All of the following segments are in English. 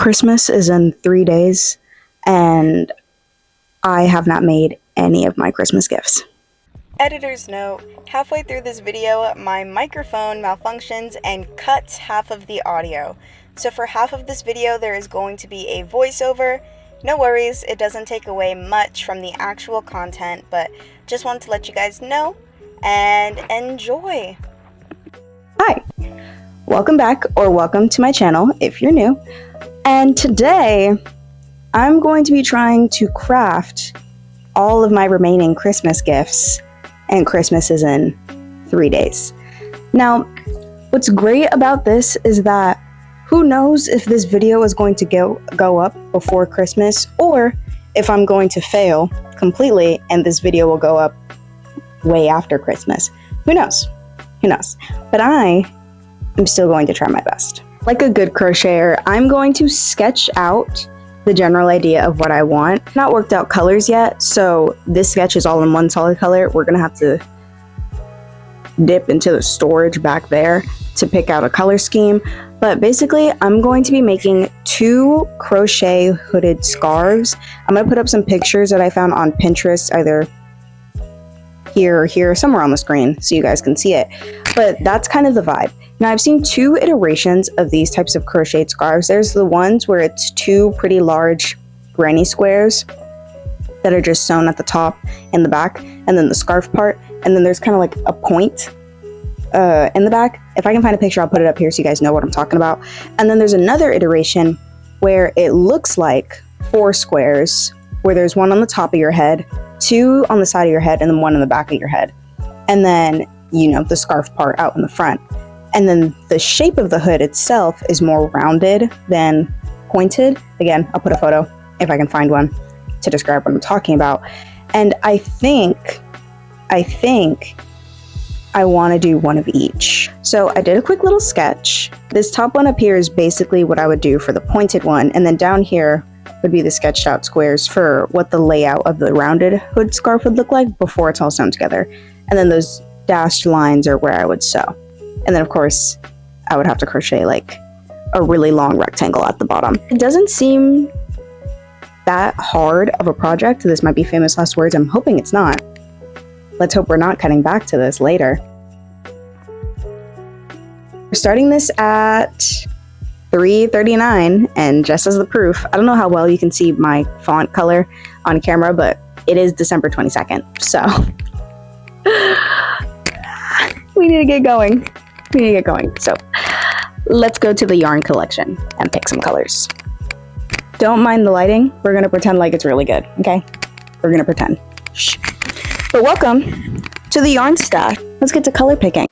Christmas is in 3 days, and I have not made any of my Christmas gifts. Editor's note, halfway through this video, my microphone malfunctions and cuts half of the audio. So for half of this video, there is going to be a voiceover. No worries, it doesn't take away much from the actual content, but just wanted to let you guys know and enjoy. Hi, welcome back, or welcome to my channel if you're new. And today, I'm going to be trying to craft all of my remaining Christmas gifts, and Christmas is in 3 days. Now, what's great about this is that who knows if this video is going to go up before Christmas, or if I'm going to fail completely and this video will go up way after Christmas. Who knows? Who knows? But I am still going to try my best. Like a good crocheter, I'm going to sketch out the general idea of what I want. Not worked out colors yet, so this sketch is all in one solid color. We're gonna have to dip into the storage back there to pick out a color scheme. But basically, I'm going to be making 2 crochet hooded scarves. I'm gonna put up some pictures that I found on Pinterest, either here or here, somewhere on the screen, so you guys can see it. But that's kind of the vibe. Now, I've seen 2 iterations of these types of crocheted scarves. There's the ones where it's 2 pretty large granny squares that are just sewn at the top and the back, and then the scarf part, and then there's kind of like a point in the back. If I can find a picture, I'll put it up here so you guys know what I'm talking about. And then there's another iteration where it looks like 4 squares, where there's 1 on the top of your head, 2 on the side of your head, and then 1 on the back of your head. And then, you know, the scarf part out in the front. And then the shape of the hood itself is more rounded than pointed. Again, I'll put a photo, if I can find one, to describe what I'm talking about. And I think I want to do one of each. So I did a quick little sketch. This top one up here is basically what I would do for the pointed one. And then down here would be the sketched out squares for what the layout of the rounded hood scarf would look like before it's all sewn together. And then those dashed lines are where I would sew. And then, of course, I would have to crochet like a really long rectangle at the bottom. It doesn't seem that hard of a project. This might be famous last words. I'm hoping it's not. Let's hope we're not cutting back to this later. We're starting this at 3:39, and just as the proof, I don't know how well you can see my font color on camera, but it is December 22nd, so we need to get going. So let's go to the yarn collection and pick some colors. Don't mind the lighting. We're gonna pretend like it's really good, okay? We're gonna pretend. Shh. But welcome to the yarn stash. Let's get to color picking.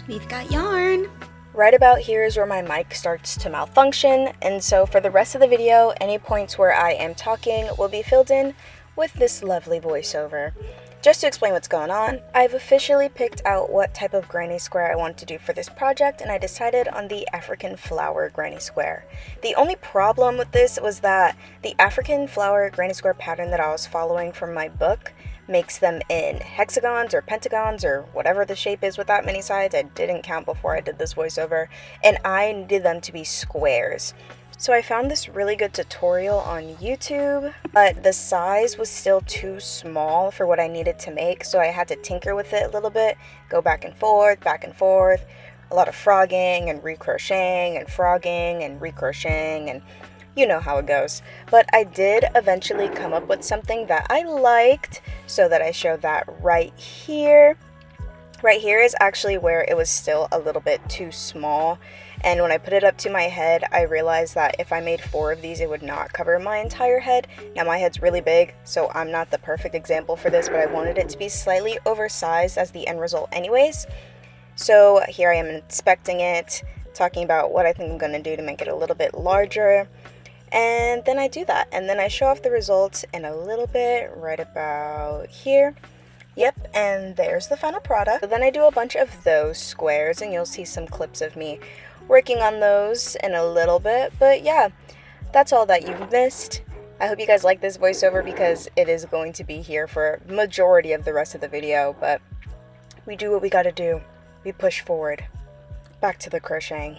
We've got yarn. Right about here is where my mic starts to malfunction, and so for the rest of the video, any points where I am talking will be filled in with this lovely voiceover. Just to explain what's going on, I've officially picked out what type of granny square I want to do for this project, and I decided on the African flower granny square. The only problem with this was that the African flower granny square pattern that I was following from my book makes them in hexagons or pentagons or whatever the shape is with that many sides. I didn't count before I did this voiceover, and I needed them to be squares. So I found this really good tutorial on YouTube, but the size was still too small for what I needed to make, so I had to tinker with it a little bit, go back and forth, a lot of frogging and recrocheting and frogging and recrocheting, and you know how it goes. But I did eventually come up with something that I liked, so that I showed that right here. Right here is actually where it was still a little bit too small, And when I put it up to my head, I realized that if I made 4 of these, it would not cover my entire head. Now my head's really big, so I'm not the perfect example for this, but I wanted it to be slightly oversized as the end result anyways. So here I am inspecting it, talking about what I think I'm going to do to make it a little bit larger. And then I do that, and then I show off the results in a little bit, right about here. Yep, and there's the final product. So then I do a bunch of those squares, and you'll see some clips of me working on those in a little bit. But yeah, that's all that you've missed. I hope you guys like this voiceover because it is going to be here for majority of the rest of the video, but we do what we gotta do. We push forward. Back to the crocheting.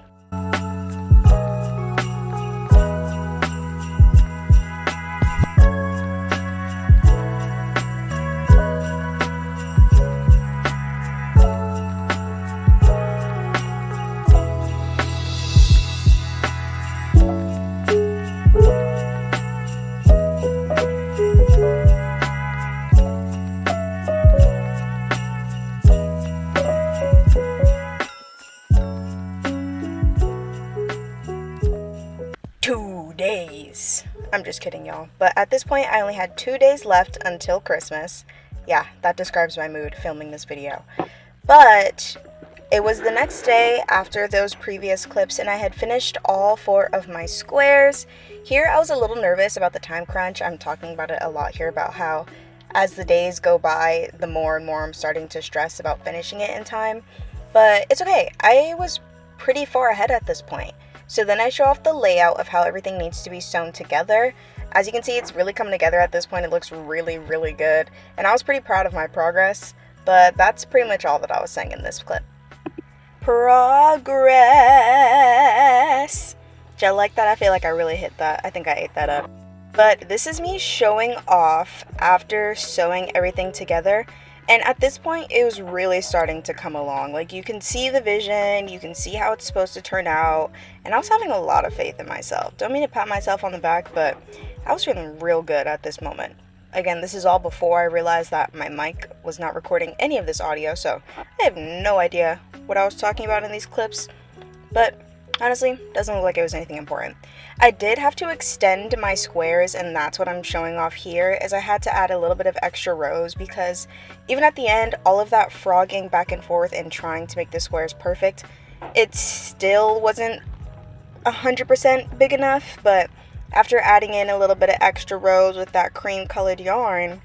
2 days. I'm just kidding, y'all. But at this point, I only had 2 days left until Christmas. Yeah, that describes my mood filming this video. But it was the next day after those previous clips, and I had finished all 4 of my squares. Here, I was a little nervous about the time crunch. I'm talking about it a lot here about how as the days go by, the more and more I'm starting to stress about finishing it in time. But it's okay. I was pretty far ahead at this point. So then I show off the layout of how everything needs to be sewn together. As you can see, it's really coming together at this point. It looks really, really good. And I was pretty proud of my progress. But that's pretty much all that I was saying in this clip. Progress. Did you like that? I feel like I really hit that. I think I ate that up. But this is me showing off after sewing everything together. And at this point, it was really starting to come along. Like, you can see the vision, you can see how it's supposed to turn out, and I was having a lot of faith in myself. Don't mean to pat myself on the back, but I was feeling real good at this moment. Again, this is all before I realized that my mic was not recording any of this audio, so I have no idea what I was talking about in these clips, but honestly, doesn't look like it was anything important. I did have to extend my squares, and that's what I'm showing off here, is I had to add a little bit of extra rows because even at the end, all of that frogging back and forth and trying to make the squares perfect, it still wasn't 100% big enough, but after adding in a little bit of extra rows with that cream colored yarn,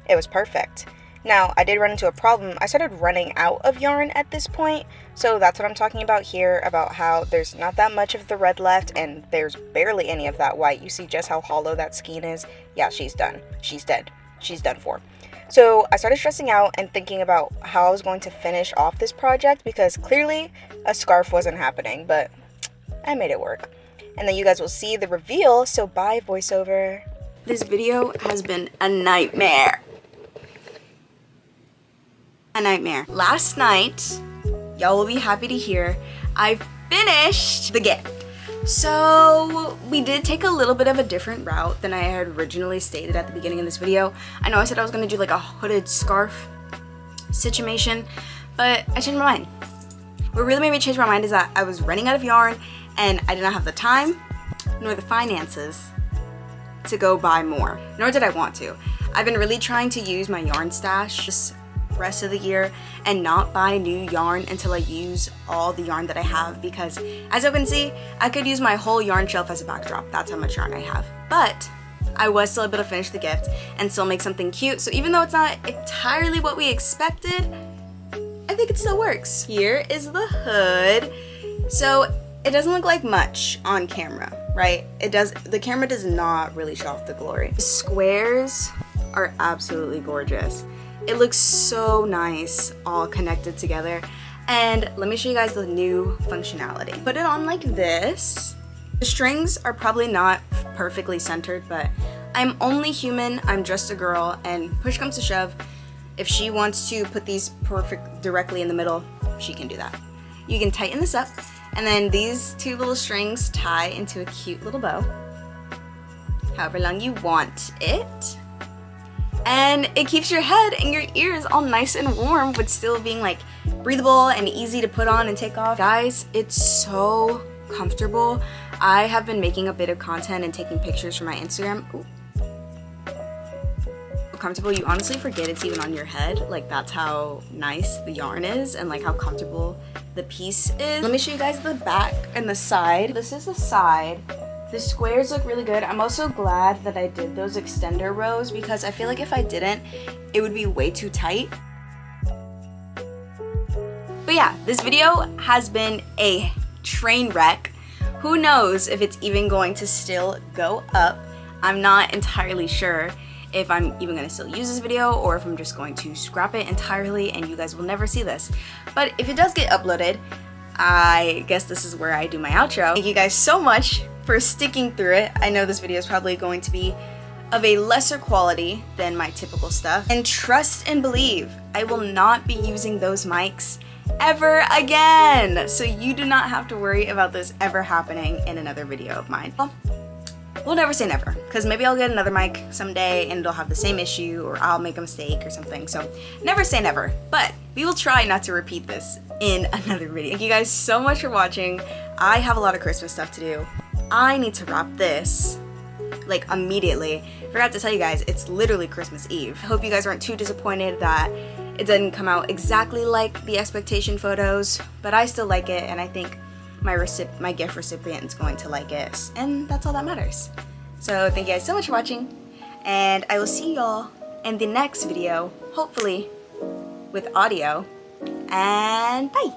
it was perfect. Now, I did run into a problem. I started running out of yarn at this point, so that's what I'm talking about here, about how there's not that much of the red left, and there's barely any of that white. You see just how hollow that skein is? Yeah, she's done. She's dead. She's done for. So I started stressing out and thinking about how I was going to finish off this project, because clearly a scarf wasn't happening, but I made it work. And then you guys will see the reveal, so bye, voiceover. This video has been a nightmare. A nightmare. Last night, y'all will be happy to hear, I finished the gift. So we did take a little bit of a different route than I had originally stated at the beginning of this video. I know I said I was gonna do like a hooded scarf situation, but I changed my mind. What really made me change my mind is that I was running out of yarn and I did not have the time nor the finances to go buy more, nor did I want to. I've been really trying to use my yarn stash this rest of the year and not buy new yarn until I use all the yarn that I have, because as you can see, I could use my whole yarn shelf as a backdrop. That's how much yarn I have. But I was still able to finish the gift and still make something cute. So even though it's not entirely what we expected, I think it still works. Here is the hood. So it doesn't look like much on camera, right? The camera does not really show off the glory. The squares are absolutely gorgeous. It looks so nice, all connected together. And let me show you guys the new functionality. Put it on like this. The strings are probably not perfectly centered, but I'm only human, I'm just a girl, and push comes to shove, if she wants to put these directly in the middle, she can do that. You can tighten this up, and then these 2 little strings tie into a cute little bow, however long you want it. and it keeps your head and your ears all nice and warm but still being like breathable and easy to put on and take off. Guys, it's so comfortable. I have been making a bit of content and taking pictures for my Instagram. Ooh. Comfortable, you honestly forget it's even on your head. Like, that's how nice the yarn is and like how comfortable the piece is. Let me show you guys the back and the side. This is the side. The squares look really good. I'm also glad that I did those extender rows because I feel like if I didn't, it would be way too tight. But yeah, this video has been a train wreck. Who knows if it's even going to still go up. I'm not entirely sure if I'm even gonna still use this video or if I'm just going to scrap it entirely and you guys will never see this. But if it does get uploaded, I guess this is where I do my outro. Thank you guys so much for sticking through it. I know this video is probably going to be of a lesser quality than my typical stuff. And trust and believe, I will not be using those mics ever again. So you do not have to worry about this ever happening in another video of mine. Well, we'll never say never, because maybe I'll get another mic someday and it'll have the same issue or I'll make a mistake or something. So never say never, but we will try not to repeat this in another video. Thank you guys so much for watching. I have a lot of Christmas stuff to do. I need to wrap this like immediately. Forgot to tell you guys, it's literally Christmas Eve. I hope you guys aren't too disappointed that it didn't come out exactly like the expectation photos, but I still like it and I think my gift recipient is going to like it, and that's all that matters. So thank you guys so much for watching, and I will see y'all in the next video, hopefully with audio, and bye!